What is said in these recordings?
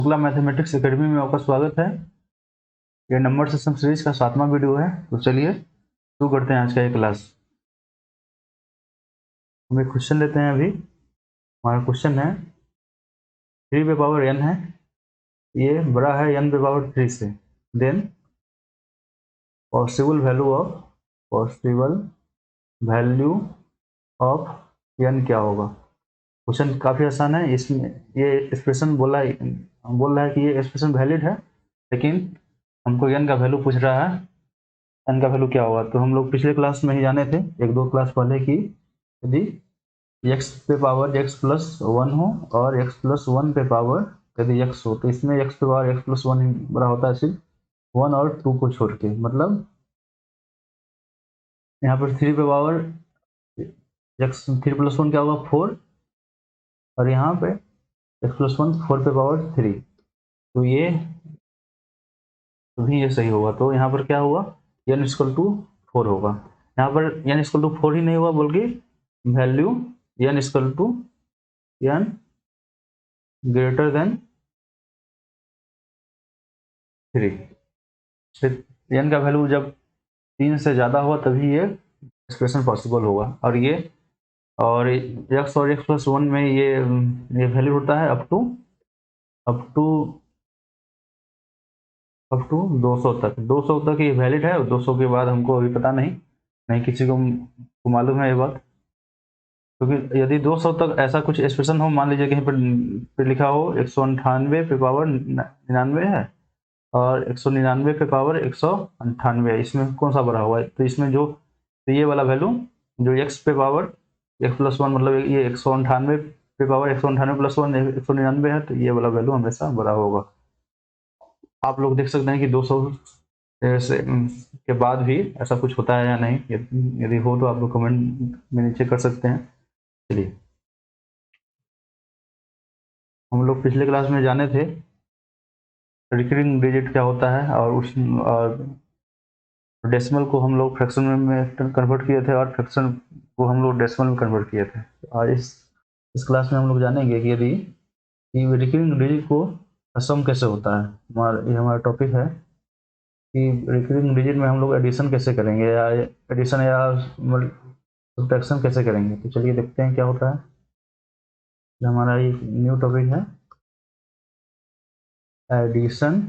Shukla mathematics academy में आपका स्वागत है। ये नंबर सिस्टम सीरीज का 7वां वीडियो है। तो चलिए शुरू करते हैं आज का ये क्लास। हम एक क्वेश्चन लेते हैं। अभी हमारा क्वेश्चन है 3 पे पावर n है, ये बड़ा है n पे पावर 3 से, then possible value of n क्या होगा। क्वेश्चन काफ़ी आसान है। इसमें ये एक्सप्रेशन बोल रहा है कि ये एक्सप्रेशन वैलिड है, लेकिन हमको n का वैल्यू पूछ रहा है। n का वैल्यू क्या होगा, तो हम लोग पिछले क्लास में ही जाने थे, एक दो क्लास पहले, कि यदि x पे पावर x प्लस 1 हो और x प्लस 1 पे पावर यदि x हो, तो इसमें x पे पावर x प्लस 1 बड़ा होता है सिर्फ 1 और 2 को छोड़ के। मतलब यहाँ पर 3 पे पावर x 3 प्लस 1 क्या होगा 4, और यहाँ पे x प्लस 1 4 पे पावर 3, तो ये भी ये सही होगा। तो यहाँ पर क्या हुआ, n इक्वल टू 4 होगा। यहाँ पर n इक्वल टू 4 ही नहीं हुआ, बल्कि value n equal to n greater than 3। फिर n का वैल्यू जब 3 से ज़्यादा हुआ तभी ये एक्सप्रेशन पॉसिबल होगा। और ये और x और x प्लस 1 में ये वैल्यू होता है अप टू 200 तक। 200 तक ये वैलिड है, और 200 के बाद हमको अभी पता नहीं किसी को मालूम है ये बात। क्योंकि यदि 200 तक ऐसा कुछ एक्सप्रेशन हो, मान लीजिए कहीं पर लिखा हो 198 पे पावर 99 है और 199 पे पावर 198 है, इसमें कौन सा बड़ा हुआ है, तो इसमें जो तो ये वाला वैल्यू जो x पे पावर x प्लस 1, मतलब ये 198 पे पावर 198 प्लस 1 199 है, तो ये वाला वैल्यू हमेशा बड़ा होगा। आप लोग देख सकते हैं कि 200 से के बाद भी ऐसा कुछ होता है या नहीं। यदि हो तो आप लोग कमेंट में नीचे कर सकते हैं। चलिए, हम लोग पिछले क्लास में जाने थे रिकरिंग डिजिट क्या होता है, और डेसिमल को हम लोग फ्रैक्शन में कन्वर्ट किए थे, और फ्रैक्शन को हम लोग डेसिमल में कन्वर्ट किए थे। और इस क्लास में हम लोग जानेंगे कि यदि रिकरिंग डिजिट को सम कैसे होता है। ये हमारा टॉपिक है कि रिकरिंग डिजिट में हम लोग एडिशन कैसे करेंगे, या एडिशन या सब्ट्रैक्शन कैसे करेंगे। तो चलिए देखते हैं क्या होता है। हमारा ये न्यू टॉपिक है addition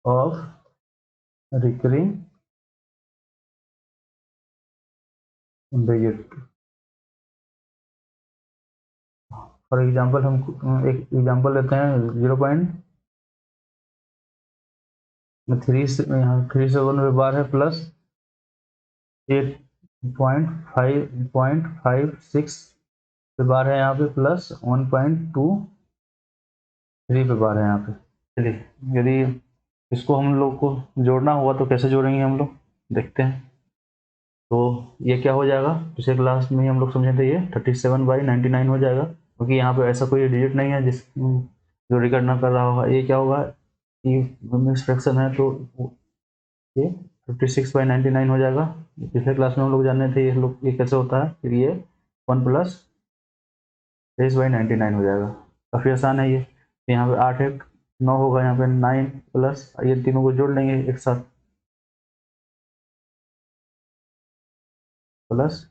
of recurring digit. For example हम एक एग्जांपल लेते हैं 0.3 से, यहाँ 3 से 1 में बार है, प्लस 8.5.56 पे बार है यहाँ पे, प्लस 1.23 पे बार है यहाँ पे। चलिए, यदि इसको हम लोग को जोड़ना हुआ तो कैसे जोड़ेंगे हम लोग, देखते हैं। तो ये क्या हो जाएगा, पिछले क्लास में ही हम लोग समझे थे, ये 37/99 हो जाएगा, क्योंकि यहाँ पे ऐसा कोई डिजिट नहीं है जिस जो रिकॉर्ड ना कर रहा होगा। ये क्या होगा कि मिक्स फ्रैक्शन है, तो ये 56/99 हो जाएगा। पिछले क्लास में हम लोग जाने थे ये कैसे होता है। फिर ये 1 प्लस 23/99 हो जाएगा। काफ़ी आसान है ये। यहाँ पे 8 1 9 होगा, यहाँ पे 9 प्लस ये तीनों को जोड़ लेंगे एक साथ, प्लस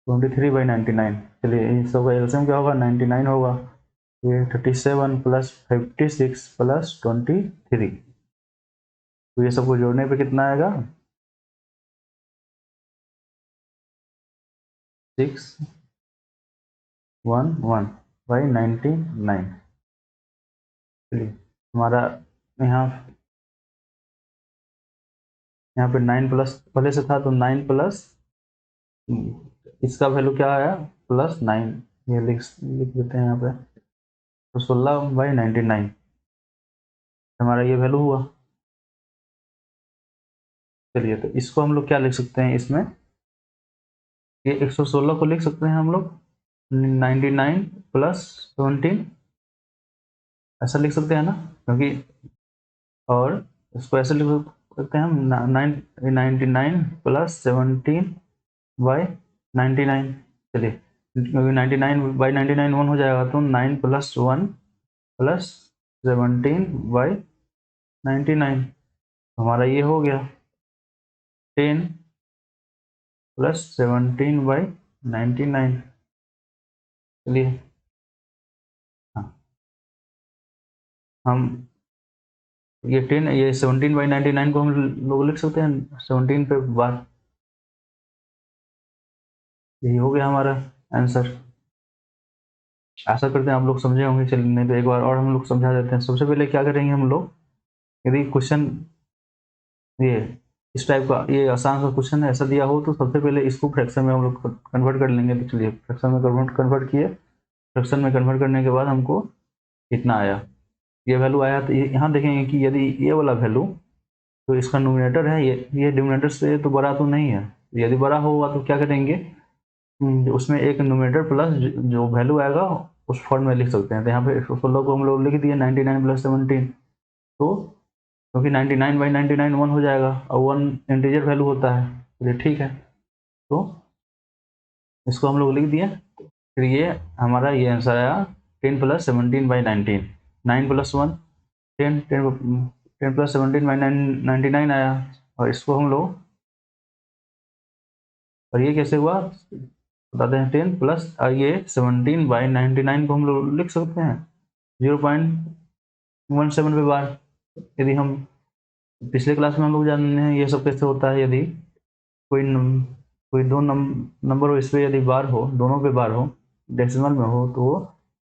23/99। चलिए, इन सब का एलसीएम क्या होगा, 99 होगा। ये 37 प्लस 56 प्लस 23, तो ये सबको जोड़ने पे कितना आएगा, 611/99। चलिए, हमारा यहाँ यहाँ पे 9 प्लस पहले से था, तो 9 प्लस इसका वैल्यू क्या आया, +9। ये लिख देते हैं यहाँ पे, तो 16/99 हमारा ये वैल्यू हुआ। चलिए, तो इसको हम लोग क्या लिख सकते हैं, इसमें ये 116 को लिख सकते हैं हम लोग 99 प्लस 17, ऐसा लिख सकते हैं ना, क्योंकि और इसको ऐसे लिख सकते हैं हम 99 प्लस 17/99। चलिए, क्योंकि 99/99 1 हो जाएगा, तो 9 प्लस 1 प्लस 17/99, हमारा ये हो गया 10 प्लस 17/99। चलिए हाँ, हम ये 10 ये 17/99 को हम लोग लिख सकते हैं 17 पे बार। यही हो गया हमारा आंसर। आशा करते हैं आप लोग समझे होंगे। चलिए नहीं तो एक बार और हम लोग समझा देते हैं। सबसे पहले क्या करेंगे हम लोग, यदि क्वेश्चन ये इस टाइप का ये आसान सा क्वेश्चन ऐसा दिया हो तो सबसे पहले इसको फ्रैक्शन में हम लोग कन्वर्ट कर लेंगे। तो चलिए फ्रैक्शन में कन्वर्ट किए। फ्रैक्शन में कन्वर्ट करने के बाद हमको कितना आया, ये वैल्यू आया। तो ये यहाँ देखेंगे कि यदि ये वाला वैल्यू तो इसका नोमिनेटर है, ये डिनोमिनेटर से तो बड़ा तो नहीं है। यदि बड़ा होगा तो क्या करेंगे, उसमें एक नोमिनेटर प्लस जो वैल्यू आएगा उस फॉर्म में लिख सकते हैं। तो यहाँ पे 16 को हम लोग लिख दिए 99 प्लस 17। तो क्योंकि 99/99 1 हो जाएगा और 1 इंटीजर वैल्यू होता है। चलिए ठीक है, तो इसको हम लोग लिख दिए। फिर ये हमारा ये आंसर आया 10 प्लस 17/19, 9 प्लस 1 10, 10 प्लस 17/99 आया। और इसको हम लोग, और ये कैसे हुआ बताते हैं। 10 प्लस ये 17/99 को हम लोग लिख सकते हैं 0.17 पे बार। यदि हम पिछले क्लास में हम लोग जानते हैं ये सब कैसे होता है। यदि कोई दो नंबर हो, इस पर यदि बार हो, दोनों पे बार हो, डेसिमल में हो, तो वो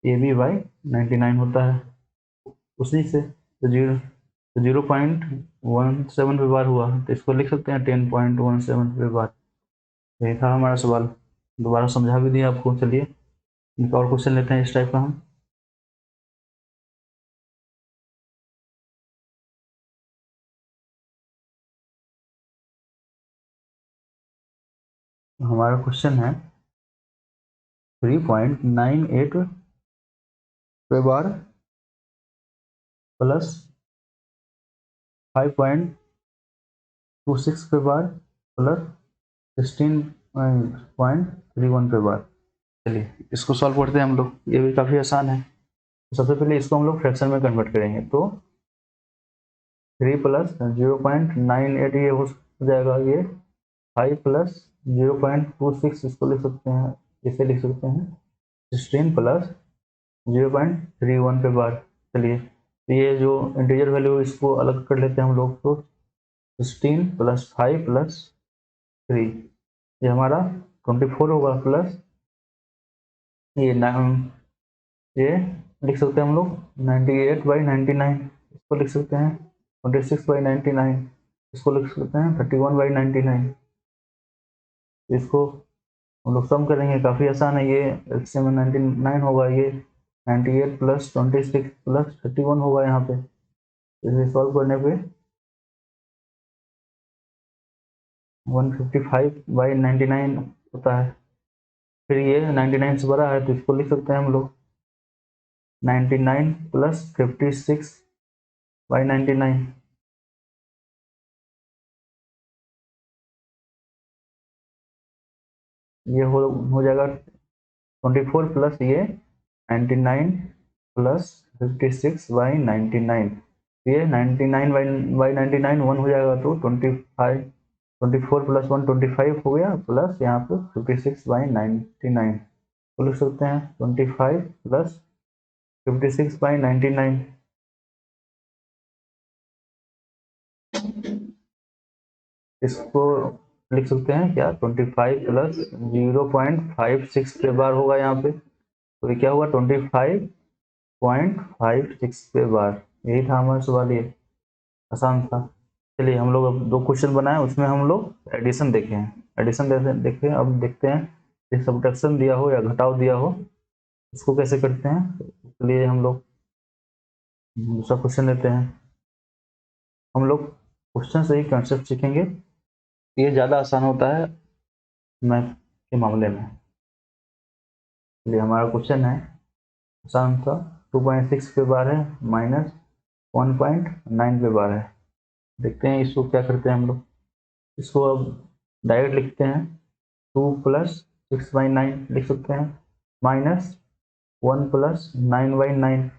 AB/99 होता है उसी से। तो 0.17 पे बार हुआ तो इसको लिख सकते हैं 10.17 पे बार। यही था हमारा सवाल। दोबारा समझा भी दिया आपको। चलिए एक और क्वेश्चन लेते हैं इस टाइप का हम। हमारा क्वेश्चन है 3.98 पे बार प्लस 5.26 पे बार प्लस 16.31 पे बार। चलिए इसको सॉल्व करते हैं हम लोग। ये भी काफ़ी आसान है। तो सबसे पहले इसको हम लोग फ्रैक्शन में कन्वर्ट करेंगे। तो 3 प्लस 0.98 ये हो जाएगा, ये 5 प्लस 0.26 इसको लिख सकते हैं, इसे लिख सकते हैं 16 प्लस 0.31 पे बार। चलिए तो ये जो इंटीजर वैल्यू इसको अलग कर लेते हैं हम लोग। तो 16 प्लस 5 प्लस 3 ये हमारा 24 होगा, प्लस ये ये लिख सकते हैं हम लोग 98/99 इसको लिख सकते हैं 26/99 इसको लिख सकते हैं 31/99। इसको हम लोग सम करेंगे, काफ़ी आसान है। ये एलसीएम में 99 होगा, ये 98 प्लस 26 प्लस 31 होगा यहाँ पे। इसे सॉल्व करने पे 155/99 होता है। फिर ये 99 से बड़ा है तो इसको लिख सकते हैं हम लोग 99 प्लस 56/99। ये हो जाएगा 24 प्लस ये 99 प्लस 56/99। ये 99/99 1 हो जाएगा तो 25, 24 प्लस 1 25 हो गया, प्लस यहाँ पे 56/99 तो लिख सकते हैं 25 प्लस 56/99। इसको लिख सकते हैं क्या 25 प्लस 0.56 पे बार होगा यहाँ पे। तो ये क्या होगा 25.56 पे बार। यही था हमारा सवाल, ये आसान था। चलिए हम लोग अब दो क्वेश्चन बनाए, उसमें हम लोग एडिशन देखे हैं। एडिशन देखे अब देखते हैं ये सब्ट्रैक्शन दिया हो या घटाव दिया हो इसको कैसे करते हैं। चलिए हम लोग दूसरा क्वेश्चन लेते हैं। हम लोग क्वेश्चन से ही कंसेप्ट सीखेंगे, ये ज़्यादा आसान होता है मैथ के मामले में। चलिए हमारा क्वेश्चन है आसान था। 2.6 पे बार है माइनस 1.9 पे बार है। देखते हैं इसको क्या करते हैं हम लोग। इसको अब डायरेक्ट लिखते हैं 2 प्लस 6/9 लिख सकते हैं माइनस 1 प्लस 9/9।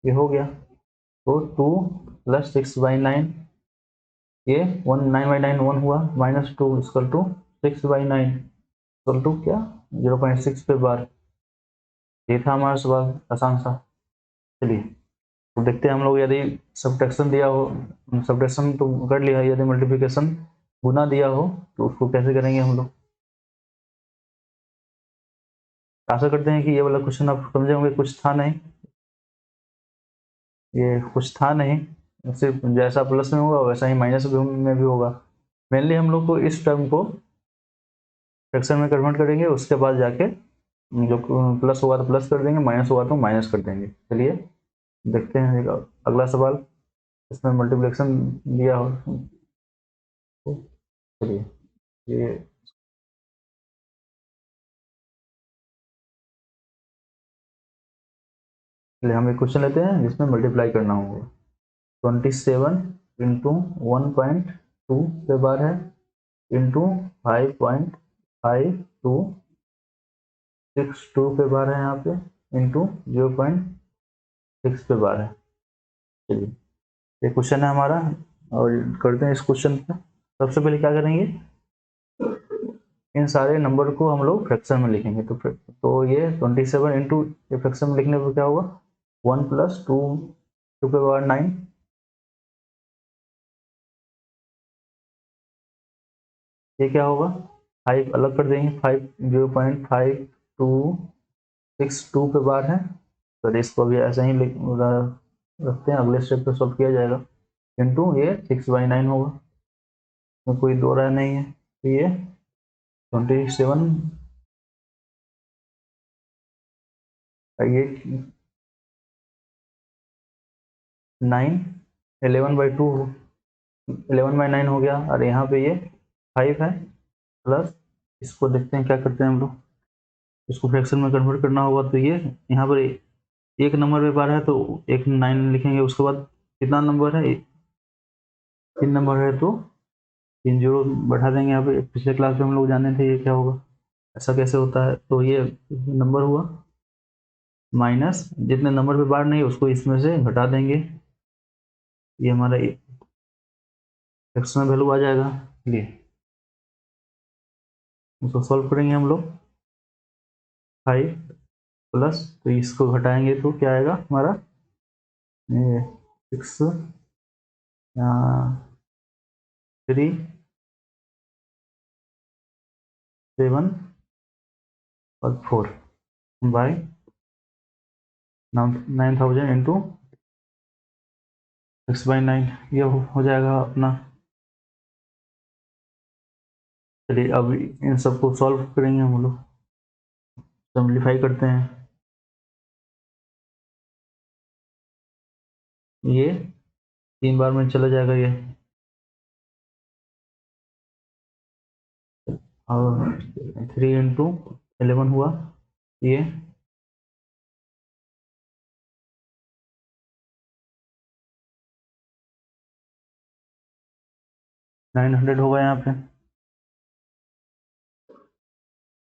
ये हो गया। तो 2 प्लस 6/9, ये 9/9 1 हुआ, -2 इक्वल टू 6/9 इक्वल टू क्या 0.6 पे बार। ये था हमारा सवाल, आसान सा। चलिए तो देखते हैं हम लोग, यदि सब्ट्रैक्शन दिया हो, सब्ट्रैक्शन तो कर लिया है, यदि मल्टीप्लिकेशन गुना दिया हो तो उसको कैसे करेंगे हम लोग। आशा करते हैं कि ये वाला क्वेश्चन आप समझे होंगे, कुछ था नहीं, ये कुछ था नहीं, सिर्फ जैसा प्लस में होगा वैसा ही माइनस में भी होगा। मेनली हम लोग को इस टर्म को फ्रैक्शन में कन्वर्ट करेंगे, उसके बाद जाके जो प्लस होगा तो प्लस कर देंगे, माइनस होगा तो माइनस कर देंगे। चलिए देखते हैं एक अगला सवाल, इसमें मल्टीप्लिकेशन दिया हो तो चलिए ये चलिए हम एक क्वेश्चन लेते हैं जिसमें मल्टीप्लाई करना होगा। 27 इंटू 1.2 पे बार है, इंटू 5.5262 पे बार है यहाँ पे, इंटू 0.6 पे बार है। चलिए ये क्वेश्चन है हमारा, और करते हैं इस क्वेश्चन पे। सबसे पहले क्या करेंगे, इन सारे नंबर को हम लोग फ्रैक्शन में लिखेंगे। तो ये 27 इंटू फ्रैक्शन में लिखने पर क्या होगा, 1 प्लस 2 पे पावर 9, ये क्या होगा 5 अलग कर देंगे, 5 0.5262 पे बार है। तो इसको भी ऐसा ही रखते हैं, अगले स्टेप पे सॉल्व किया जाएगा। इंटू ये 6/9 होगा, तो कोई दो राय नहीं है। तो ये 27, ये 9 11/2 11/9 हो गया, और यहाँ पे ये 5 है, प्लस इसको देखते हैं क्या करते हैं हम लोग, इसको फ्रैक्शन में कन्वर्ट करना होगा। तो ये यहाँ पर एक नंबर पे बार है तो एक 9 लिखेंगे, उसके बाद कितना नंबर है, 3 नंबर है तो 3 जीरो बढ़ा देंगे। यहाँ पे पिछले क्लास में हम लोग जाने थे ये क्या होगा, ऐसा कैसे होता है। तो ये नंबर हुआ, माइनस जितने नंबर पे बार नहीं उसको इसमें से घटा देंगे, ये हमारा एक्सटर्नल वैल्यू आ जाएगा। चलिए इसको सॉल्व करेंगे हम लोग। 5 प्लस, तो इसको घटाएंगे तो क्या आएगा हमारा, 6 3 7 और 4 बाई 9000 इंटू 6/9, ये हो जाएगा अपना। चलिए अब इन सबको सॉल्व करेंगे हम लोग, सिंप्लीफाई करते हैं। ये 3 बार में चला जाएगा ये, और 3 इंटू 11 हुआ, ये 900 होगा।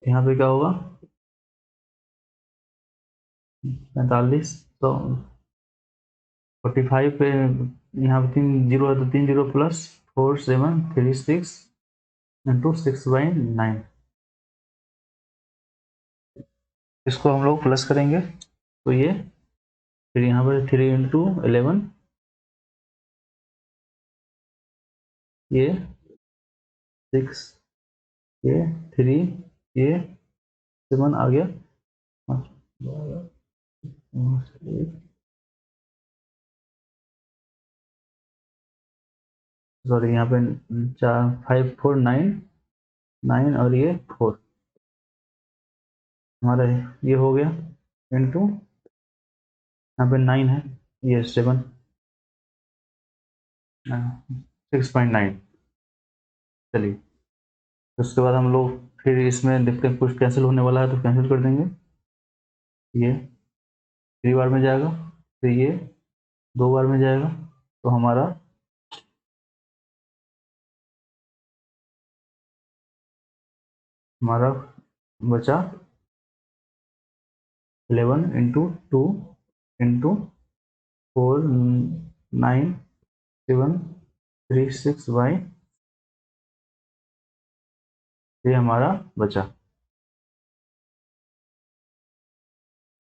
यहाँ पे क्या होगा 45, तो 45 पे यहाँ पे 3 जीरो है तो 3 जीरो प्लस 4736 इंटू 6/9, इसको हम लोग प्लस करेंगे। तो ये फिर यहाँ पर 3 इंटू 11, ये 6, ये 3, ये 7 आ गया, सॉरी यहाँ पे 5 4 9 और ये 4 हमारा ये हो गया, इंटू यहाँ पे 9 है, ये 7 6/9। चलिए उसके बाद हम लोग फिर इसमें देखते हैं कुछ कैंसिल होने वाला है तो कैंसिल कर देंगे। ये 3 बार में जाएगा, फिर ये 2 बार में जाएगा, तो हमारा बचा 11 इंटू 2 इंटू 493736 ये हमारा बचा।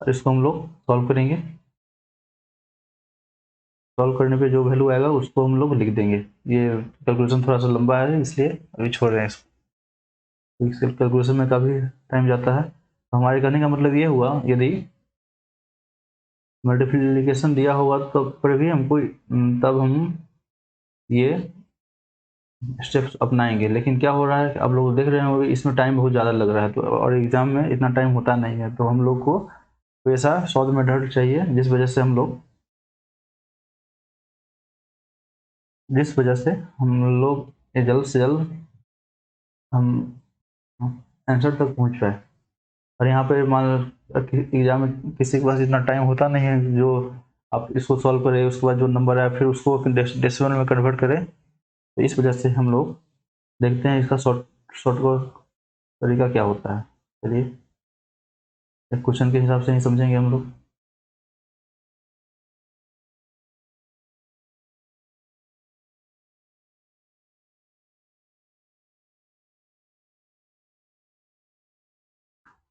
इसको हम लोग सॉल्व करेंगे। सॉल्व करने पे जो वैल्यू आएगा उसको हम लोग लिख देंगे। ये कैलकुलेशन थोड़ा सा लंबा है इसलिए अभी छोड़ रहे हैं इसको। इसके कैलकुलेशन में काफ़ी टाइम जाता है। तो हमारे कहने का मतलब ये हुआ, यदि मल्टीप्लिकेशन दिया होगा तो पर भी हमको तब हम ये स्टेप्स अपनाएंगे। लेकिन क्या हो रहा है कि आप लोग देख रहे होंगे इसमें टाइम बहुत ज़्यादा लग रहा है, तो और एग्ज़ाम में इतना टाइम होता नहीं है, तो हम लोग को ऐसा शॉर्ट मेथड चाहिए जिस वजह से हम लोग ये जल्द से जल्द हम आंसर तक पहुंच पाए। और यहाँ पे मान एग्जाम में किसी के पास इतना टाइम होता नहीं है जो आप इसको सॉल्व करें, उसके बाद जो नंबर आए फिर उसको डेसिमल में कन्वर्ट करें। तो इस वजह से हम लोग देखते हैं इसका शॉर्ट तरीका क्या होता है। चलिए एक क्वेश्चन के हिसाब से ही समझेंगे हम लोग।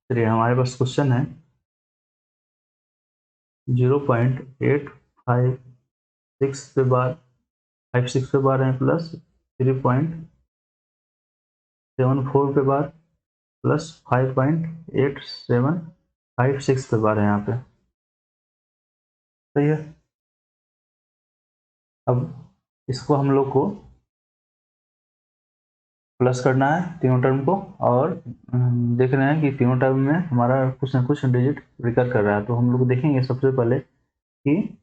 चलिए हमारे पास क्वेश्चन है 0.856 पे बार 56 पे बार है प्लस 3.74 पे बार प्लस 5.8756 पे बार है यहाँ पे। सही है। अब इसको हम लोग को प्लस करना है तीनों टर्म को, और देख रहे हैं कि तीनों टर्म में हमारा कुछ ना कुछ डिजिट रिकर कर रहा है। तो हम लोग देखेंगे सबसे पहले कि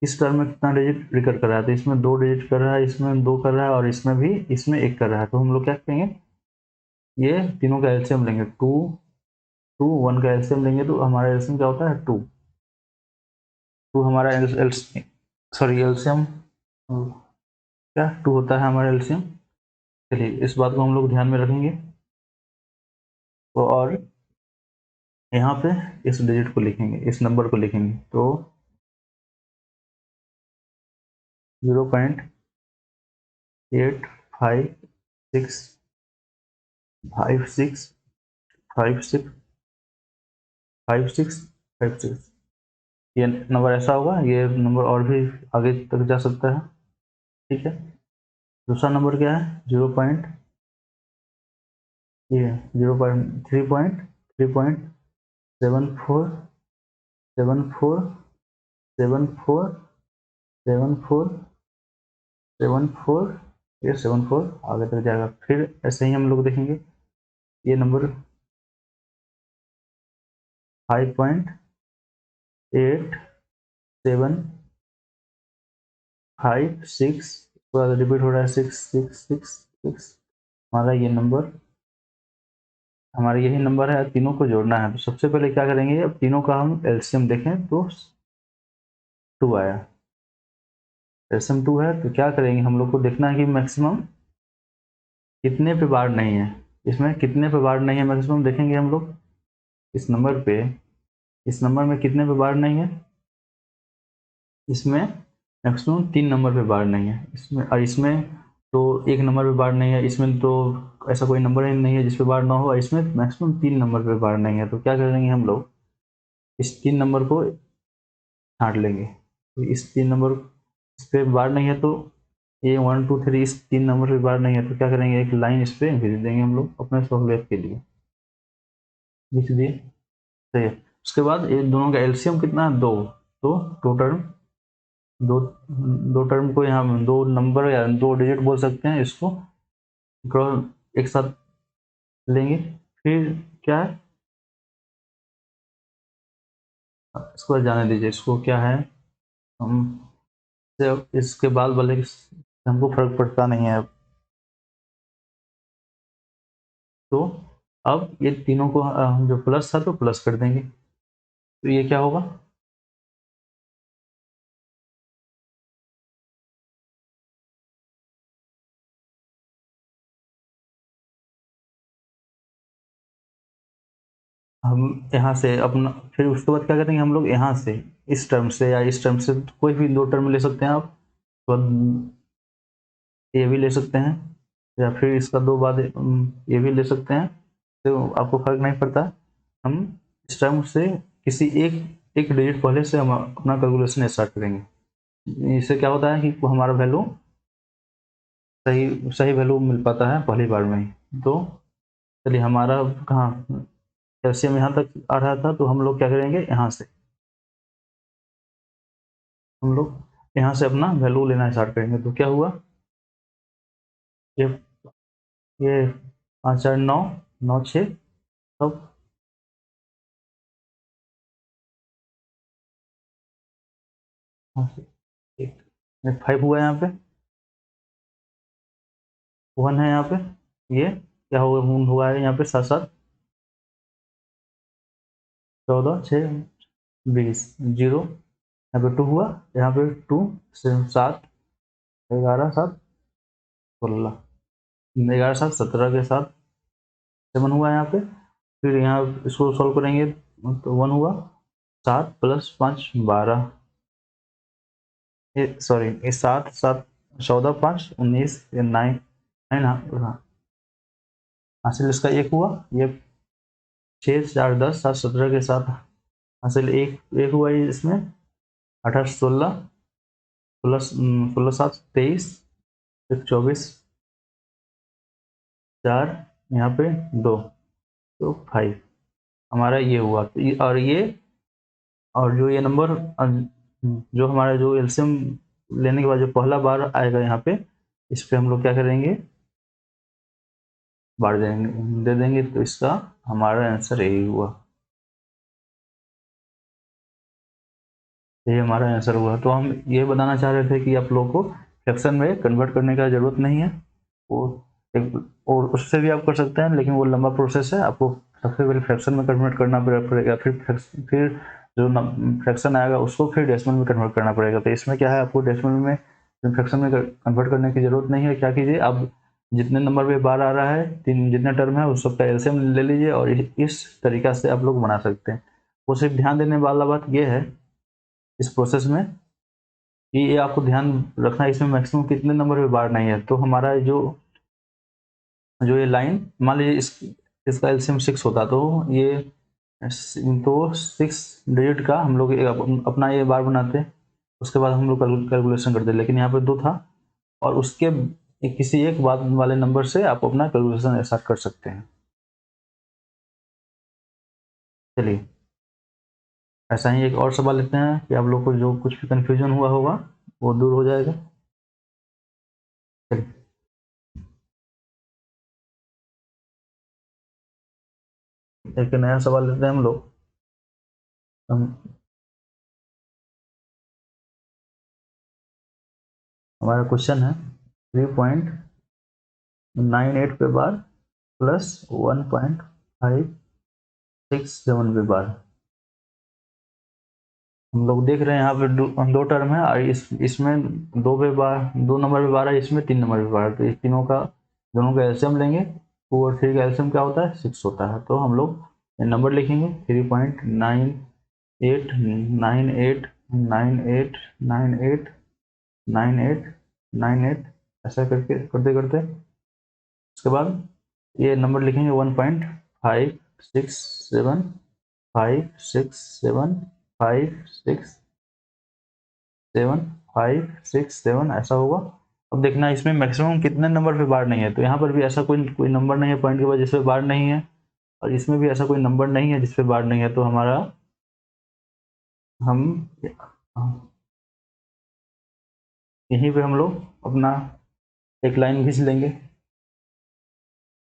इस टर्म में कितना डिजिट रिकर कर रहा है। तो इसमें 2 डिजिट कर रहा है, इसमें 2 कर रहा है, और इसमें भी इसमें 1 कर रहा है। तो हम लोग क्या करेंगे, ये तीनों का एलसीएम लेंगे। 1 का एलसीएम लेंगे तो हमारा एलसीएम क्या होता है 2। हमारा सॉरी एलसीएम क्या 2 होता है हमारा एलसीएम। चलिए इस बात को हम लोग ध्यान में रखेंगे। तो और यहाँ पे इस डिजिट को लिखेंगे, इस नंबर को लिखेंगे। तो 0.856565656 ये नंबर ऐसा होगा, ये नंबर और भी आगे तक जा सकता है। ठीक है। दूसरा नंबर क्या है, 0. ये 0.3.7474747474 ये 74 आगे तक जाएगा। फिर ऐसे ही हम लोग देखेंगे ये नंबर 5.8756 रिपीट हो रहा है 6666 हमारा ये नंबर, हमारा यही नंबर है। तीनों को जोड़ना है। तो सबसे पहले क्या करेंगे, अब तीनों का हम एलसीएम देखें तो 2 आया। एलसीएम 2 है तो क्या करेंगे, हम लोग को देखना है कि मैक्सिमम कितने पे बार नहीं है। इसमें कितने पे बार नहीं है मैक्सिमम देखेंगे हम लोग। इस नंबर पे, इस नंबर में कितने पे बार नहीं है, इसमें मैक्सिमम 3 नंबर पे बार नहीं है। इसमें और इसमें तो 1 नंबर पे बार नहीं है। इसमें तो ऐसा कोई नंबर ही नहीं है जिस पे बार ना हो। इसमें मैक्सिमम 3 नंबर पे बार नहीं है। तो क्या करेंगे हम लोग, इस 3 नंबर को छांट लेंगे। तो इस 3 नंबर इस पे बार नहीं है, तो ये 1 2 3 इस 3 नंबर पे बार नहीं है। तो क्या करेंगे, एक लाइन इस पे भेज देंगे हम लोग अपने सहूलियत के लिए। लिख दिए। सही है। उसके बाद ये दोनों का एलसीएम कितना है 2। तो टोटल दो दो टर्म को यहाँ 2 नंबर या 2 डिजिट बोल सकते हैं, इसको एक साथ लेंगे। फिर क्या है, इसको जाने दीजिए। इसको क्या है, हम इसके बाद भले हमको फर्क पड़ता नहीं है। तो अब ये तीनों को जो प्लस था तो प्लस कर देंगे। तो ये क्या होगा, हम यहाँ से अपना फिर उसके बाद क्या करेंगे हम लोग, यहाँ से इस टर्म से या इस टर्म से कोई भी 2 टर्म ले सकते हैं आप, तो ये भी ले सकते हैं, या फिर इसका 2 बाद ये भी ले सकते हैं, तो आपको फर्क नहीं पड़ता। हम इस टर्म से किसी एक डिजिट पहले से हम अपना कैलकुलेशन स्टार्ट करेंगे। इससे क्या होता है कि हमारा वैल्यू सही सही वैल्यू मिल पाता है पहली बार में ही। तो चलिए, हमारा कहाँ एलसीएम यहाँ तक आ रहा था, तो हम लोग क्या करेंगे, यहाँ से हम लोग यहाँ से अपना वैल्यू लेना स्टार्ट करेंगे। तो क्या हुआ, ये ये 5 4 9 9 6, अब 5 हुआ यहाँ पे, 1 है यहाँ पे, ये क्या हुआ है यहाँ पे 7 7 14 6 20 0, यहाँ पे 2 हुआ, यहाँ पे 2 7 11 7 16, 11 7 17 के साथ 7 हुआ यहाँ पे। फिर यहाँ इसको सॉल्व करेंगे तो 1 हुआ, 7 + 5 12, ये सॉरी ये 7 7 14 5 19, ये 9 है ना, हाँ हासिल इसका 1 हुआ, ये 6 4 10 7 17 के साथ हासिल 1 हुआ, ये इसमें 18 16 प्लस 16 7 23, फिर 24 4, यहाँ पे 2, तो 5 हमारा ये हुआ। तो और जो ये नंबर जो हमारा जो एलसीएम लेने के बाद जो पहला बार आएगा यहाँ पे, इस पे हम लोग क्या करेंगे, बार दे देंगे, तो इसका हमारा आंसर यही हुआ, ये हमारा आंसर हुआ। तो हम ये बताना चाह रहे थे कि आप लोगों को फ्रैक्शन में कन्वर्ट करने का ज़रूरत नहीं है, वो और उससे भी आप कर सकते हैं, लेकिन वो लंबा प्रोसेस है, आपको सबसे पहले फ्रैक्शन में कन्वर्ट करना पड़ेगा, फिर जो फ्रैक्शन आएगा उसको फिर डेसिमल में कन्वर्ट करना पड़ेगा। तो इसमें क्या है, आपको डेसिमल में फ्रैक्शन में कन्वर्ट करने की ज़रूरत नहीं है। क्या कीजिए, आप जितने नंबर पे बार आ रहा है, जितने टर्म है उस सबका एलसीएम ले लीजिए, और इस तरीका से आप लोग बना सकते हैं। वो सिर्फ ध्यान देने वाला बात ये है इस प्रोसेस में कि ये आपको ध्यान रखना है, इसमें मैक्सिमम कितने नंबर पे बार नहीं है। तो हमारा जो जो ये लाइन, मान लीजिए इसका एलसीएम 6 होता, तो ये तो 6 डिजिट का हम लोग अपना ये बार बनाते, उसके बाद हम लोग कैलकुलेशन करते, लेकिन यहाँ पे 2 था, और उसके किसी एक बाद वाले नंबर से आप अपना कैलकुलेशन स्टार्ट कर सकते हैं। चलिए, ऐसा ही एक और सवाल लेते हैं कि आप लोग को जो कुछ भी कन्फ्यूजन हुआ होगा वो दूर हो जाएगा। चलिए, एक नया सवाल लेते हैं हम लोग। हम हमारा क्वेश्चन है 3.98 पे बार प्लस 1.567 पे बार। हम लोग देख रहे हैं यहाँ पे दो टर्म है, और इसमें 2 नंबर पे बार है, इसमें 3 नंबर पे बार है, तो इस दोनों का एलसीएम लेंगे। 2 और 3 का एलसीएम क्या होता है, 6 होता है। तो हम लोग नंबर लिखेंगे 3.9898989898, ऐसा करके करते करते उसके बाद ये नंबर लिखेंगे 1.56756756757 ऐसा होगा। अब देखना इसमें मैक्सिमम कितने नंबर पे बार नहीं है, तो यहाँ पर भी ऐसा कोई नंबर नहीं है पॉइंट के बाद जिसपे बार नहीं है, और इसमें भी ऐसा कोई नंबर नहीं है जिसपे बार नहीं है। तो हमारा हम यहीं पे हम लोग अपना एक लाइन खींच लेंगे,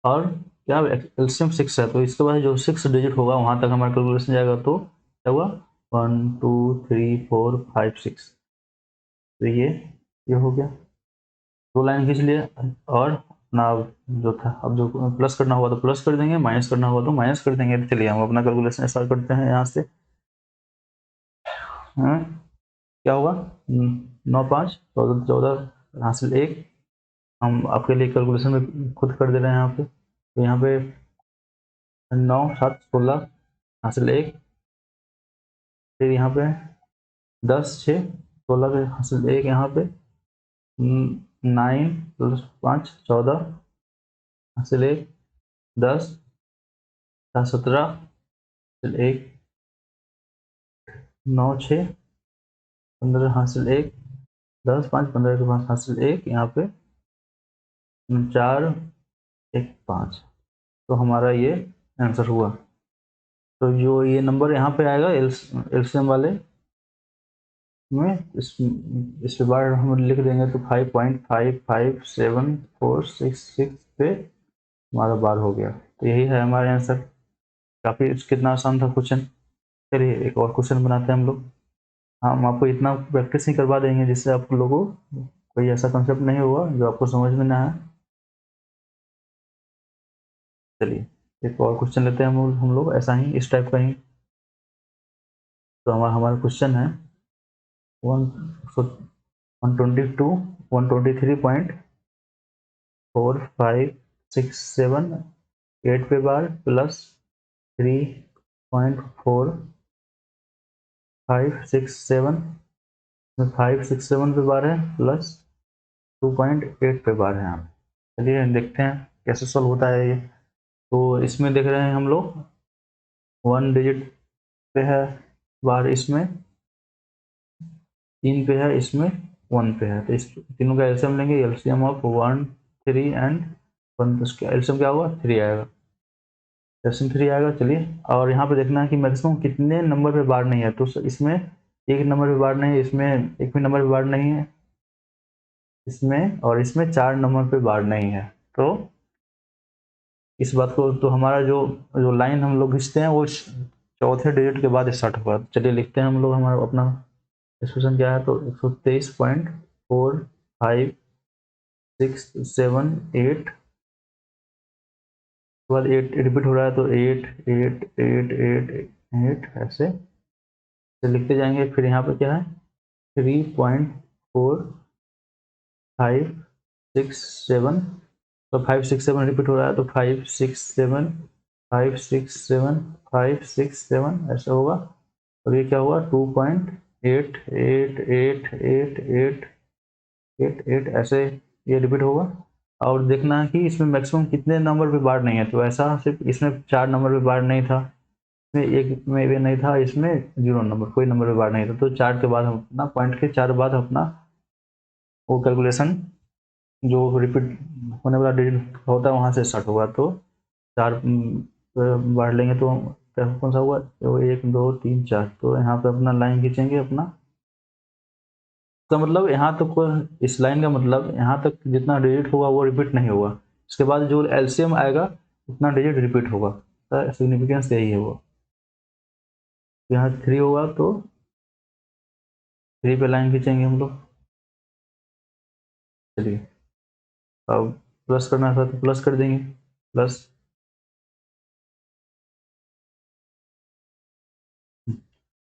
और क्या एलसीएम 6 है, तो इसके बाद जो 6 डिजिट होगा वहां तक हमारा कैलकुलेशन जाएगा। तो क्या हुआ, 1 2 3 4 5 6, तो ये हो गया, 2 लाइन खींच लिए। और अपना जो था, अब जो प्लस करना हुआ तो प्लस कर देंगे, माइनस करना हुआ तो माइनस कर देंगे। तो चलिए हम अपना कैलकुलेशन स्टार्ट करते हैं यहाँ से। क्या होगा, 9 5 14 14 हासिल 1, हम आपके लिए कैलकुलेशन में खुद कर दे रहे हैं यहाँ पे। तो यहाँ पे 9 7 16 हासिल 1, फिर यहाँ पे 10 6 16 पे हासिल 1, यहाँ पे 9 + 5 14 हासिल 1, 10 17 हासिल 1, 9 6 15 हासिल 1, 10 5 15 के 5 हासिल 1, यहाँ पे 4 1 5। तो हमारा ये आंसर हुआ। तो जो ये नंबर यहाँ पे आएगा एलसीएम वाले में, इस पे बार हम लिख देंगे तो 5.55746 पे हमारा बार हो गया। तो यही है हमारा आंसर। काफ़ी कितना आसान था क्वेश्चन। चलिए एक और क्वेश्चन बनाते हैं हम लोग। हम आपको इतना प्रैक्टिस ही करवा देंगे जिससे आप लोगों को कोई ऐसा कंसेप्ट नहीं होगा जो आपको समझ में ना आए। चलिए एक और क्वेश्चन लेते हैं हम लोग ऐसा ही, इस टाइप का ही। तो हमारा क्वेश्चन है 122 123.4567 पे बार प्लस 3.4567 567 पे बार है प्लस 2.8 पे बार है। यहाँ चलिए देखते हैं कैसे सॉल्व होता है ये। तो इसमें देख रहे हैं हम लोग 1 डिजिट पे है बार, इसमें 3 पे है, इसमें 1 पे है। तो इस तीनों का एलसीएम लेंगे, एलसीएम ऑफ 1 3 एंड 1, तो एलसीएम क्या होगा 3 आएगा, एलसीएम 3 आएगा। चलिए और यहाँ पे देखना है कि मैक्सिमम कितने नंबर पे बार नहीं है। तो इसमें एक नंबर पे बार नहीं है, इसमें एक भी नंबर पे बार नहीं है, इसमें और इसमें 4 नंबर पे बार नहीं है। तो इस बात को, तो हमारा जो जो लाइन हम लोग खींचते हैं वो चौथे डिजिट के बाद स्टार्ट होगा। चलिए लिखते हैं हम लोग हमारा अपना एक्सप्रेशन क्या है। तो 123.4567 के बाद 8 रिपीट हो रहा है, तो 8 8 8 8 8 ऐसे तो लिखते जाएंगे। फिर यहाँ पे क्या है 3.4567, तो 567 रिपीट हो रहा है, तो 567 567 567 ऐसे होगा। और ये क्या हुआ 2.888888 ऐसे ये रिपीट होगा। और देखना है कि इसमें मैक्सिमम कितने नंबर पे बार नहीं है। तो ऐसा सिर्फ इसमें 4 नंबर पे बार नहीं था, इसमें एक में भी नहीं था, इसमें 0 नंबर कोई नंबर पे बार नहीं था। तो 4 के बाद हम अपना पॉइंट के 4 बाद अपना वो कैलकुलेशन जो रिपीट होने वाला डिजिट होता है वहाँ से स्टार्ट होगा। तो 4 बार लेंगे तो कौन सा हुआ, तो 1 2 3 4। तो यहाँ पे अपना लाइन खींचेंगे अपना, तो मतलब यहाँ तक, इस लाइन का मतलब यहाँ तक जितना डिजिट होगा वो रिपीट नहीं होगा, इसके बाद जो एलसीएम आएगा उतना डिजिट रिपीट होगा। तो सिग्निफिकेंस यही है वो। यहाँ 3 होगा तो 3 पे लाइन खींचेंगे हम लोग। चलिए अब प्लस करना था तो प्लस कर देंगे, प्लस।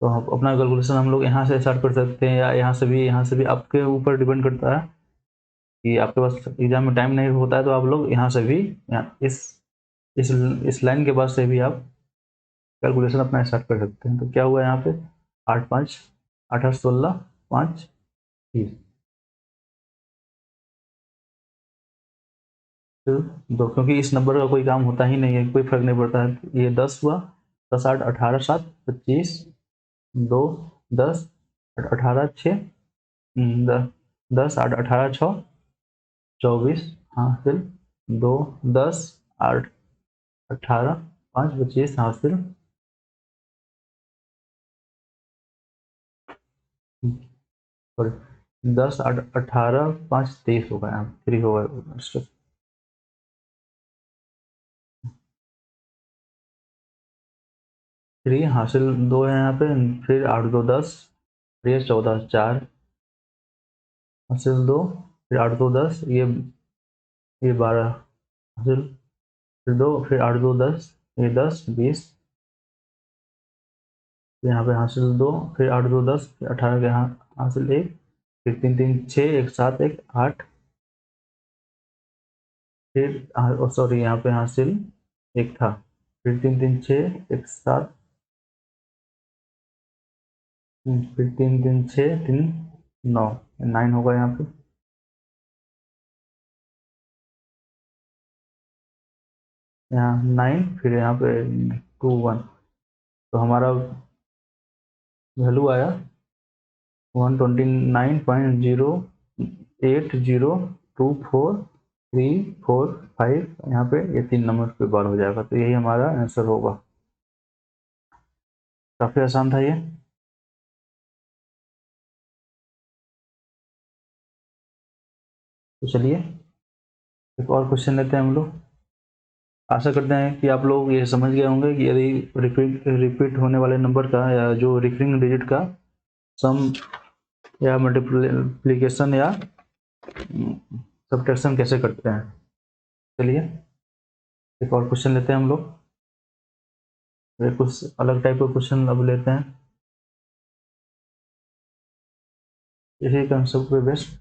तो हम अपना कैलकुलेशन हम लोग यहाँ से स्टार्ट कर सकते हैं या यहाँ से भी आपके ऊपर डिपेंड करता है कि आपके पास एग्जाम में टाइम नहीं होता है तो आप लोग यहाँ से भी इस इस लाइन के बाद से भी आप कैलकुलेशन अपना स्टार्ट कर सकते हैं। तो क्या हुआ यहाँ पे 8 5 8 8 16 5 30, तो दो, क्योंकि इस नंबर का कोई काम होता ही नहीं है, कोई फर्क नहीं पड़ता है। ये 10 हुआ, 10 8 18 7 25 2 10 18 6 10 8 18 6 24 हासिल 2 10 8 18 5 25 हासिल सॉरी 10 8 18 5 23 होगा, यहाँ 3 होगा। 3 हासिल 2 है यहाँ पे, फिर 8 2 10, फिर ये 14 4 हासिल 2, फिर 8 2 10, ये 12 हासिल, फिर 2, फिर 8 2 10, ये 10 20, यहाँ पे हासिल 2, फिर 8 2 10, फिर 18 के यहाँ हासिल 1, फिर 3 3 6 1 7 1 8, फिर सॉरी यहाँ पे हासिल 1 था, फिर 3 3 6 1 7 फिर 3 3 6 3 9 9 होगा यहाँ पे। यहाँ 9 फिर यहाँ पे 2 1, तो हमारा वैल्यू आया 129.08024345। यहाँ पे ये 3 नंबर पे बार हो जाएगा, तो यही हमारा आंसर होगा। काफ़ी आसान था ये। तो चलिए एक और क्वेश्चन लेते हैं हम लोग। आशा करते हैं कि आप लोग ये समझ गए होंगे कि यदि रिपीट होने वाले नंबर का या जो रिकरिंग डिजिट का सम या मल्टीप्लिकेशन या सब्ट्रैक्शन कैसे करते हैं। चलिए एक और क्वेश्चन लेते हैं हम लोग। कुछ अलग टाइप का क्वेश्चन अब लेते हैं इसी कंसेप्ट पे बेस्ड।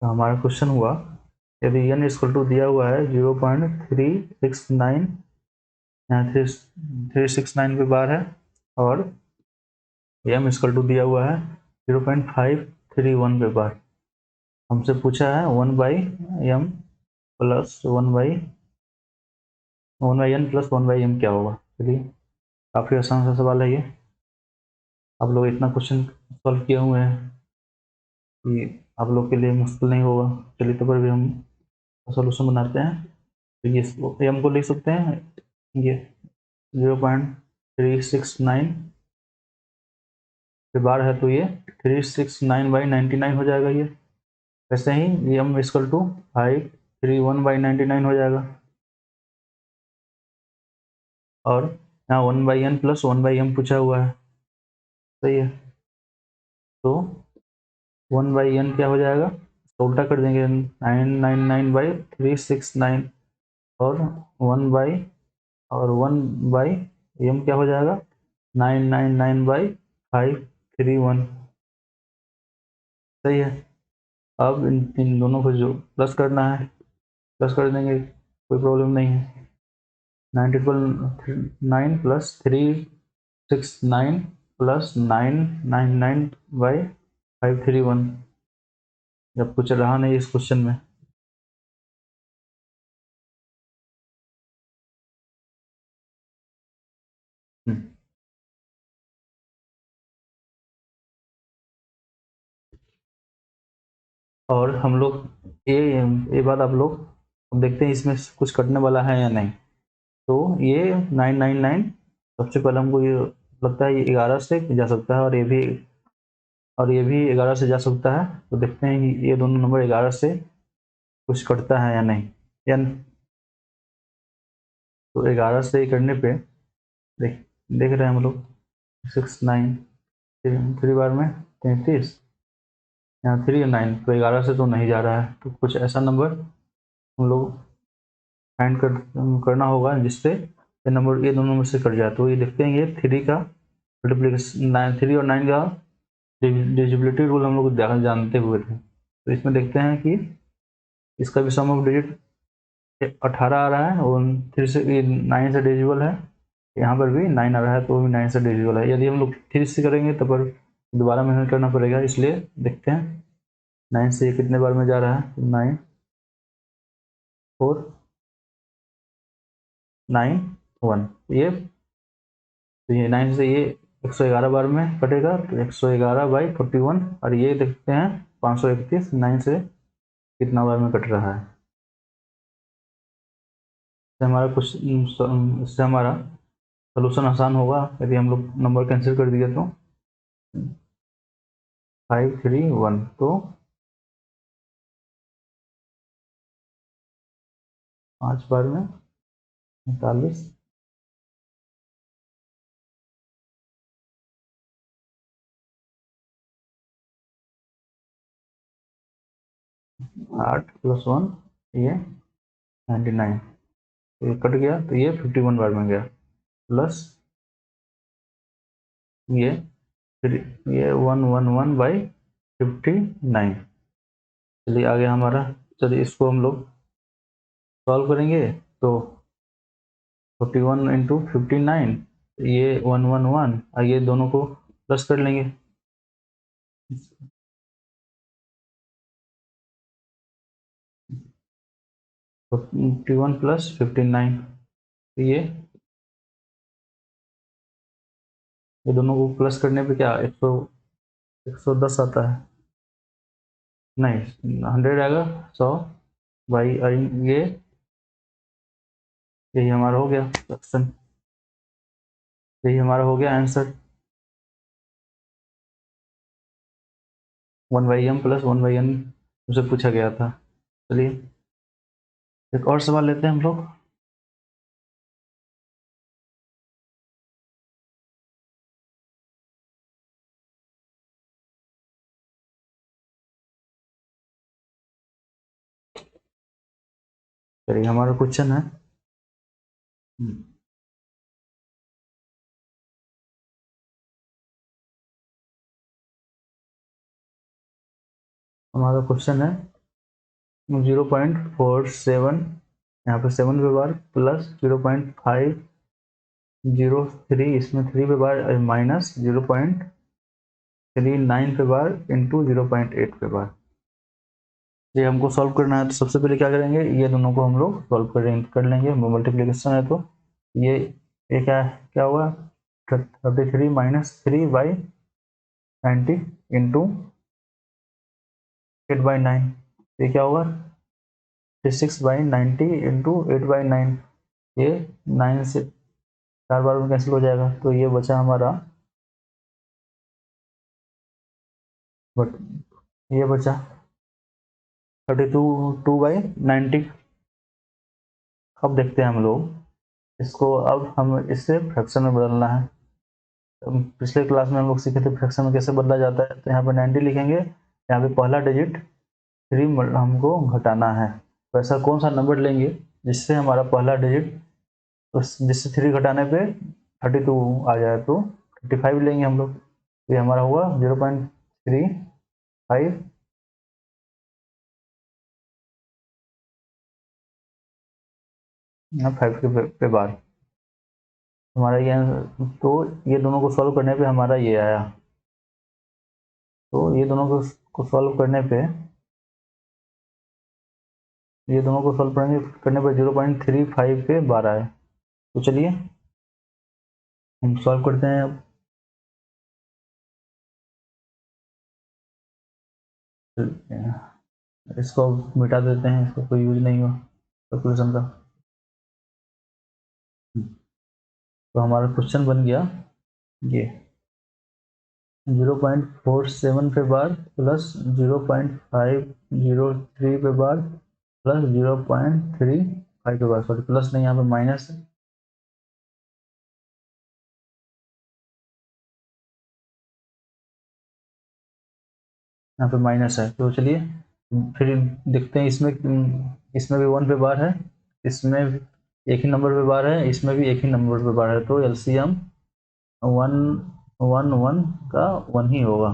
तो हमारा क्वेश्चन हुआ, यदि n इक्वल टू दिया हुआ है 0.369, यहाँ 369 पे बार है, और m इक्वल टू दिया हुआ है 0.531 पे बार। हमसे पूछा है 1/m plus 1/n plus 1/m क्या होगा। चलिए काफ़ी आसान सा सवाल है ये। आप लोग इतना क्वेश्चन सॉल्व किए हुए हैं कि आप लोग के लिए मुश्किल नहीं होगा। चलिए तो पर भी हम सोल्यूशन बनाते हैं। तो ये एम को लिख सकते हैं, ये 0.369 के बार है, तो ये 369/99 हो जाएगा ये। वैसे ही ये एम इक्वल टू 531/99 हो जाएगा, और यहाँ 1/n प्लस 1/m पूछा हुआ है, सही है। तो 1/n क्या हो जाएगा, तो उल्टा कर देंगे, 999/369, और 1/m क्या हो जाएगा, 999/531, सही है। अब इन दोनों को जो प्लस करना है प्लस कर देंगे, कोई प्रॉब्लम नहीं है। 999 प्लस 369 प्लस 999/531, जब कुछ रहा नहीं इस क्वेश्चन में। और हम लोग ये बात आप लोग अब देखते हैं इसमें कुछ कटने वाला है या नहीं। तो ये 999 सबसे पहले हमको ये लगता है ये 11 से जा सकता है, और ये भी 11 से जा सकता है। तो देखते हैं कि ये दोनों नंबर 11 से कुछ कटता है या नहीं। या तो 11 से करने पे देख देख रहे हैं हम लोग 69 3 बार में 33, यहाँ 3 और 9, तो 11 से तो नहीं जा रहा है। तो कुछ ऐसा नंबर हम लोग फाइंड करना होगा जिससे ये दोनों में से कट जाए। तो ये देखते हैं ये 3 का मल्टीप्लिकेशन 3 और 9 का डिविजिबिलिटी रूल हम लोग जानते हुए थे। तो इसमें देखते हैं कि इसका भी सम ऑफ डिजिट 18 आ रहा है, और 3 से 9 से डिविजिबल है। यहाँ पर भी 9 आ रहा है, तो भी 9 से डिविजिबल है। यदि हम लोग 3 से करेंगे तो पर दोबारा मेहनत करना पड़ेगा, इसलिए देखते हैं 9 से ये कितने बार में जा रहा है। 9 4 9 1, ये 9 से ये 111 बार में कटेगा, तो 111/41, और ये देखते हैं 531 9 से कितना बार में कट रहा है। इससे हमारा सोल्यूशन आसान होगा। यदि हम लोग नंबर कैंसिल कर दिए तो 531, तो 5 बार में 45, 8 + 1 ये 99, तो ये कट गया, तो ये 51 बार में गया, प्लस ये ये 111/59। चलिए आगे हमारा, चलिए इसको हम लोग सॉल्व करेंगे। तो 41 × 59, ये 111, और ये दोनों को प्लस कर लेंगे। 51 प्लस 59, तो ये दोनों को प्लस करने पे क्या 110 आता है, नहीं 100 आएगा, 100 बाई ये यही हमारा हो गया ऑप्शन, यही हमारा हो गया आंसर 1/m प्लस 1/n मुझसे पूछा गया था। चलिए एक और सवाल लेते हैं हम लोग। चलिए हमारा क्वेश्चन है, हमारा क्वेश्चन है 0.47, यहाँ पे 7 पे बार प्लस 0.503, इसमें 3 पे बार माइनस 0.39 पे बार इंटू 0.8 पे बार। ये हमको सॉल्व करना है, तो सबसे पहले क्या करेंगे, ये दोनों को हम लोग सॉल्व कर लेंगे, मल्टीप्लिकेशन है तो ये क्या क्या हुआ 33 माइनस 3/90 इंटू 8/9, ये क्या हुआ 36/90 इंटू 8/9, ये 9 से 4 बार में कैंसिल हो जाएगा, तो ये बचा हमारा, बट ये बचा 32/90। अब देखते हैं हम लोग इसको, अब हम इससे फ्रैक्शन में बदलना है। पिछले क्लास में हम लोग सीखे थे फ्रैक्शन में कैसे बदला जाता है, तो यहाँ पे 90 लिखेंगे, यहाँ पे पहला डिजिट 3 हमको घटाना है, तो ऐसा कौन सा नंबर लेंगे जिससे हमारा पहला डिजिट, जिससे 3 घटाने पे 32 आ जाए, तो 35 लेंगे हम लोग, तो ये हमारा हुआ 0.35, यहाँ 5 पे बार हमारा ये, तो ये दोनों को सॉल्व करने पे हमारा ये आया, तो ये दोनों को सॉल्व करने पे, ये दोनों को सॉल्व करने पर 0.35 पे बार आए। तो चलिए हम सॉल्व करते हैं अब। इसको मिटा देते हैं, इसको कोई यूज नहीं हुआ कैलकुलेशन का। तो हमारा क्वेश्चन बन गया ये 0.47 पे बार प्लस 0.503 पे बार प्लस 0.35 पे बार, सॉरी प्लस नहीं यहाँ पे माइनस है, यहाँ पे माइनस है, तो चलिए फिर देखते हैं, इसमें भी 1 पे बार है, इसमें भी एक ही नंबर पे बार है, इसमें भी एक ही नंबर पे बार है, तो एलसीएम 1 का 1 ही होगा।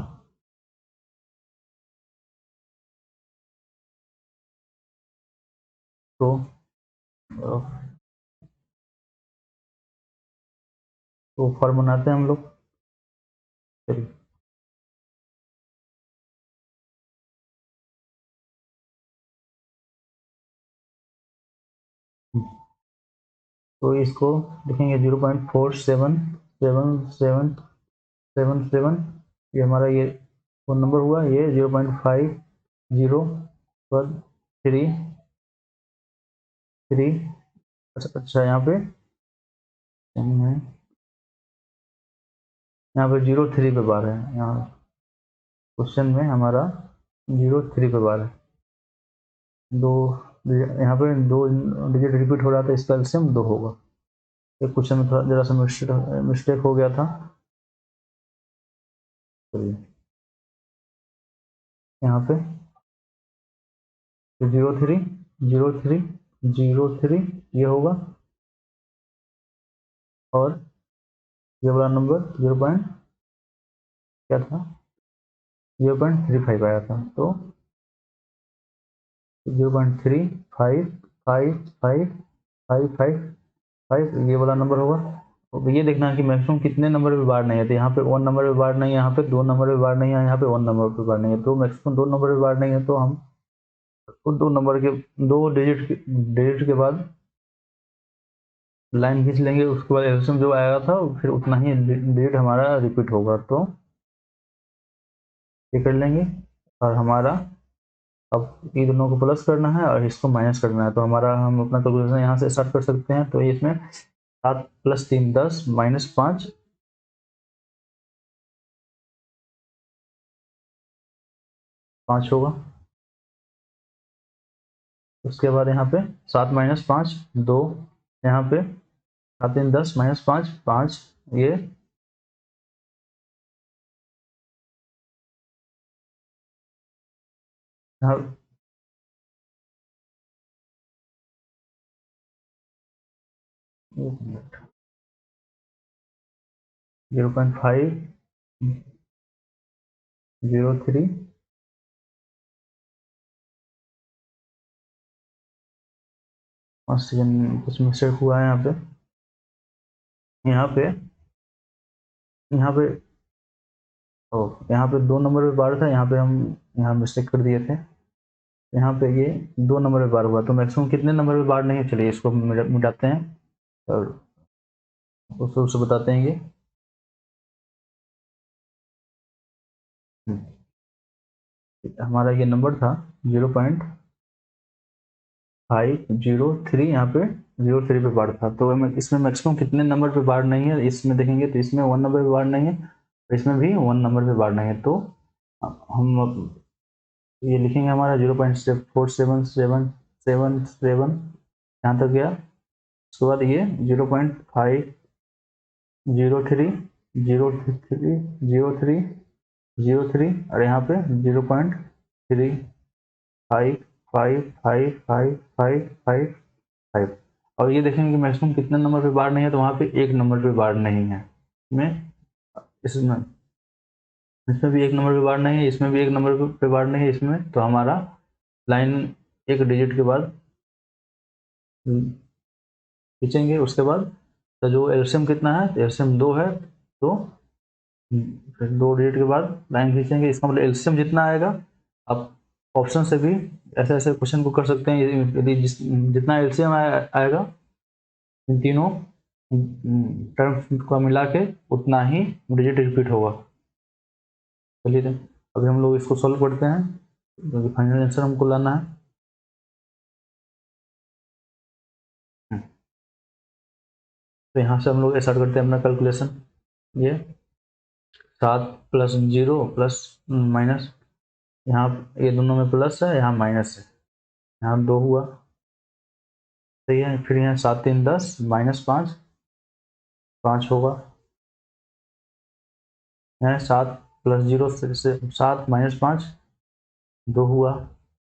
तो फॉर्म बनाते हैं हम लोग, चलिए तो इसको लिखेंगे 0.477777, ये हमारा ये फोन नंबर हुआ, ये 0.50 पर 3 अच्छा यहाँ पे 0.3 पे बार है, यहाँ क्वेश्चन में हमारा 0.3 पे बार है, दो यहाँ पे 2 डिजिट रिपीट हो रहा था, इसका एलसीएम 2 होगा। एक क्वेश्चन में थोड़ा जरा सा मिस्टेक हो गया था, चलिए यहाँ पे 0.3 0.3 0.3 ये होगा, और ये वाला नंबर 0. क्या था 0.35 आया था, तो 0.355555 ये वाला नंबर होगा, तो ये देखना है कि मैक्सिमम कितने नंबर पे बार नहीं है। तो यहाँ पे 1 नंबर पे बार नहीं है, यहाँ पे 2 नंबर पे बार नहीं है, यहाँ पे 1 नंबर पे बार नहीं है। तो मैक्सिमम 2 नंबर पे बार नहीं है, तो हम उसको 2 नंबर के 2 डिजिट के बाद लाइन खींच लेंगे। उसके बाद एल्सियम जो आएगा था फिर उतना ही डिजिट हमारा रिपीट होगा। तो ये कर लेंगे, और हमारा अब ये दोनों को प्लस करना है और इसको माइनस करना है। तो हमारा हम अपना कैलकुलेशन यहाँ से स्टार्ट कर सकते हैं। तो इसमें 7 + 3 10 -5 5 होगा। उसके बाद यहाँ पे 7 - 5 2, यहाँ पे 7 3 10 -5 5, ये 0.503 सेकेंड, कुछ मिस्टेक हुआ है यहाँ पे। यहाँ पे यहाँ पे ओ यहाँ पे 2 नंबर पे बार था, यहाँ पे हम यहाँ मिस्टेक कर दिए थे। यहाँ पे ये 2 नंबर पे बार हुआ। तो मैक्सिमम कितने नंबर पे बार नहीं है, चलिए इसको मिटाते हैं और उससे बताते हैं ये। हमारा ये नंबर था 0.503, यहाँ पे 03 पे बार था। तो इसमें मैक्सिमम कितने नंबर पे बार नहीं है, इसमें देखेंगे तो इसमें 1 नंबर पे बार नहीं है, और इसमें भी 1 नंबर पे बार नहीं है। तो हम ये लिखेंगे हमारा 0.4777 यहाँ तक गया। उसके बाद ये 0.503 03 03 और यहाँ पे 0.35555555। और ये देखेंगे कि मैक्सिमम कितने नंबर पे बार नहीं है, तो वहाँ पे 1 नंबर पे बार नहीं है। इसमें इसमें भी 1 नंबर पे बार नहीं है, इसमें भी 1 नंबर पे बार नहीं है इसमें। तो हमारा लाइन एक डिजिट के बाद खींचेंगे। उसके बाद तो जो एल्सियम कितना है, एल्सियम 2 है, तो फिर 2 डिजिट के बाद लाइन खींचेंगे। इसका मतलब एल्सियम जितना आएगा, आप ऑप्शन से भी ऐसे ऐसे क्वेश्चन को कर सकते हैं। यदि जितना एल्सियम आएगा इन तीनों टर्म्स को मिला के, उतना ही डिजिट रिपीट होगा। चलिए अभी हम लोग इसको सॉल्व करते हैं, क्योंकि फाइनल आंसर हमको लाना है। तो यहाँ से हम लोग स्टार्ट करते हैं अपना कैलकुलेशन। ये 7 + 0 प्लस माइनस, यहाँ ये दोनों में प्लस है, यहाँ माइनस है, यहाँ 2 हुआ, सही है। फिर यहाँ 7 3 10 -5 5 होगा। यहाँ 7 + 0 से 7 -5 2 हुआ,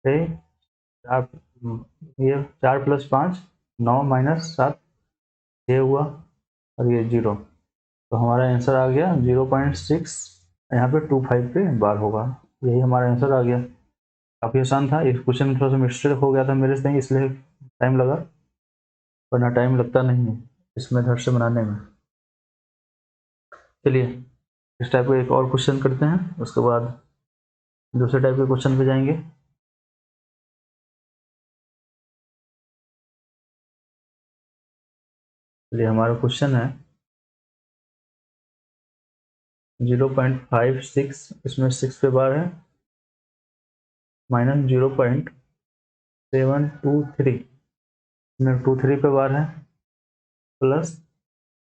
सही। 4 ये 4 + 5 9 -7 6 हुआ, और ये 0। तो हमारा आंसर आ गया 0.6, यहाँ पे 25 पे बार होगा। यही हमारा आंसर आ गया। काफ़ी आसान था। इस क्वेश्चन में थोड़ा सा मिस्टेक हो गया था मेरे से, इसलिए टाइम लगा, वरना टाइम लगता नहीं है इस मेथड से बनाने में। चलिए इस टाइप का एक और क्वेश्चन करते हैं, उसके बाद दूसरे टाइप के क्वेश्चन पे जाएंगे। चलिए हमारा क्वेश्चन है 0.56, इसमें 6 पे बार है, -0.723, इसमें 23 पे बार है, प्लस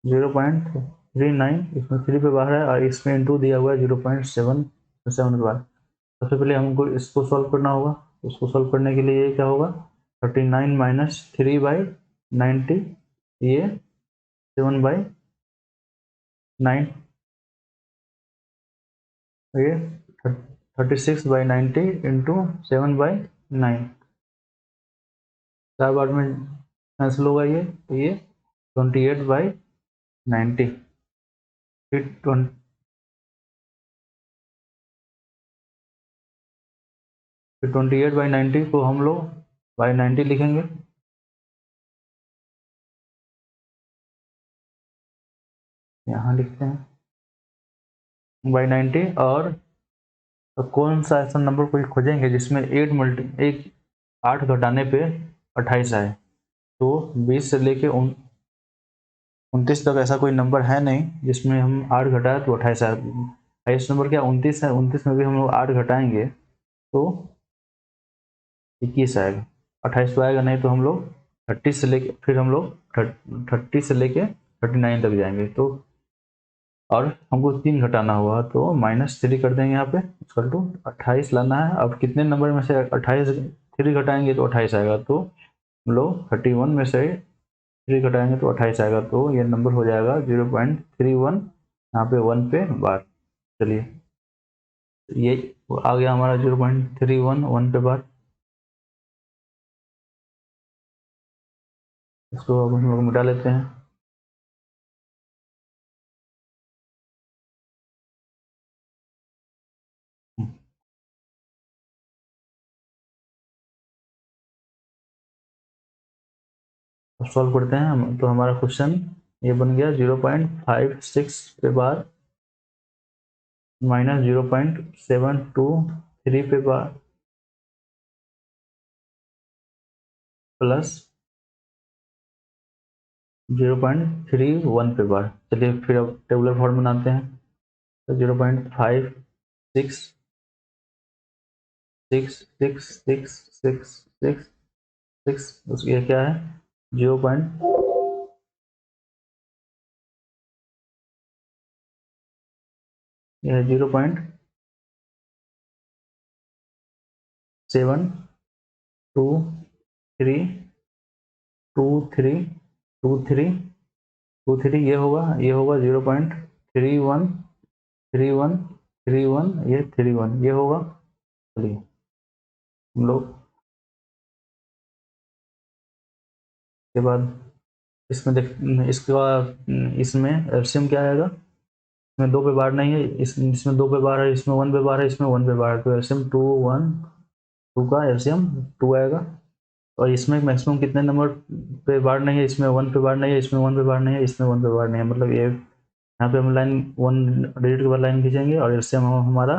0.39, इसमें 3 पे बार है, और इसमें इंटू दिया हुआ है 0.77 पे बार। सबसे पहले हमको इसको सॉल्व करना होगा। उसको सॉल्व करने के लिए ये क्या होगा, 39 - 3/90, ये 7/9, ये 36/90 इंटू 7/9, 4 बार में कैंसिल होगा ये, तो ये 28/90। फिर 28/90 को हम लोग बाई 90 लिखेंगे। यहाँ लिखते हैं बाई 90। और तो कौन सा ऐसा नंबर कोई खोजेंगे जिसमें 8 घटाने पे 28 आए। तो 20 से लेके 29 तक ऐसा कोई नंबर है नहीं जिसमें हम 8 घटाए तो 28 आए। हाईएस्ट नंबर क्या 29 है, 29 में भी हम लोग 8 घटाएंगे तो 21 आएगा। 28 तो आएगा नहीं, तो हम लोग 30 से लेके फिर हम लोग 30 से लेके 39 तक जाएंगे। तो और हमको 3 घटाना हुआ तो -3 कर देंगे यहाँ पे इक्वल टू 28 लाना है। अब कितने नंबर में से 28 3 घटाएंगे तो 28 आएगा। तो हम लोग 31 में से 3 घटाएंगे तो 28 आएगा। तो ये नंबर हो जाएगा 0.31, यहाँ पे 1 पे बार। चलिए ये आ गया हमारा 0.31 1 पे बार। इसको अब हम लोग मिटा लेते हैं। अब सॉल्व करते हैं हम। तो हमारा क्वेश्चन ये बन गया 0.56 पे बार माइनस 0.723 पे बार प्लस 0.31 पे बार। चलिए फिर अब टेबुलर फॉर्म बनाते हैं। तो 0.56666666 ये क्या है 0. यह है 0.723232323 ये होगा 0.313131 ये 31 ये होगा। चलिए हम लोग के बाद इसमें देख इसका इसमें एलसीएम क्या आएगा। इसमें 2 पे बार नहीं है, इसमें 2 पे बार है, इसमें 1 पे बार है, इसमें 1 पे बार है। तो एलसीएम 2 1 2 का एलसीएम 2 आएगा। और इसमें मैक्सिमम कितने नंबर पे बार नहीं है, इसमें 1 पे बार नहीं है, इसमें 1 पे बार नहीं है, इसमें 1 पे बार नहीं है। मतलब ये यहाँ पे हम लाइन 1 डिजिट के बाद लाइन खींचेंगे और एलसीएम हमारा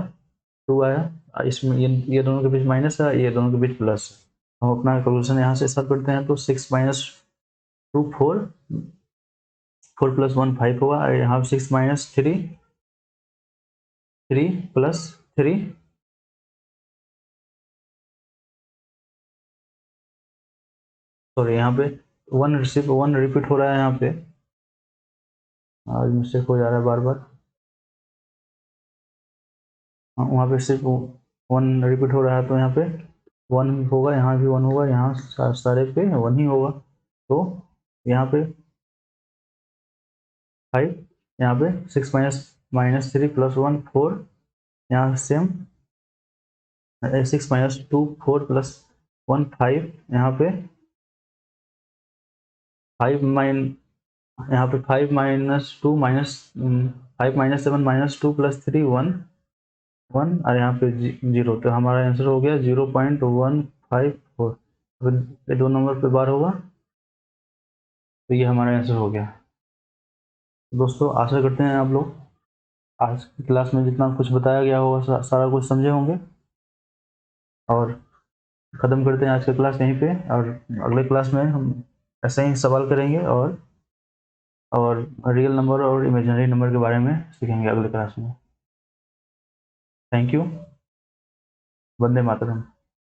2 आया। इसमें ये दोनों के बीच माइनस है, ये दोनों के बीच प्लस। हम अपना कैलकुलेशन यहाँ से स्टार्ट करते हैं। तो 6 माइनस 2 4 4 प्लस 1 5 होगा। यहाँ 6 माइनस 3 3 प्लस 3 सॉरी यहाँ पे 1 रिपीट हो रहा है यहाँ पे, आज मिस्टेक हो जा रहा है बार बार। वहाँ पे सिर्फ 1 रिपीट हो रहा है, तो यहाँ पे 1 होगा, यहाँ भी 1 होगा, यहाँ सारे पे 1 ही होगा। तो यहाँ पे 5, यहाँ पे 6 माइनस 3 प्लस 1 4, यहाँ सेम 6 माइनस 2 4 प्लस 1 5, यहाँ पे 5 यहाँ पे 5 minus 2 minus 5 minus 7 minus 2 plus 3 1 1 और यहाँ पे 0। तो हमारा आंसर हो गया 0.154। ये 2 नंबर पे बार होगा, तो ये हमारा आंसर हो गया। दोस्तों आशा करते हैं आप लोग आज की क्लास में जितना कुछ बताया गया होगा सारा कुछ समझे होंगे। और ख़त्म करते हैं आज का क्लास यहीं पे, और अगले क्लास में हम ऐसे ही सवाल करेंगे और रियल नंबर और इमेजिनरी नंबर के बारे में सीखेंगे अगले क्लास में। Thank you. वंदे मातरम।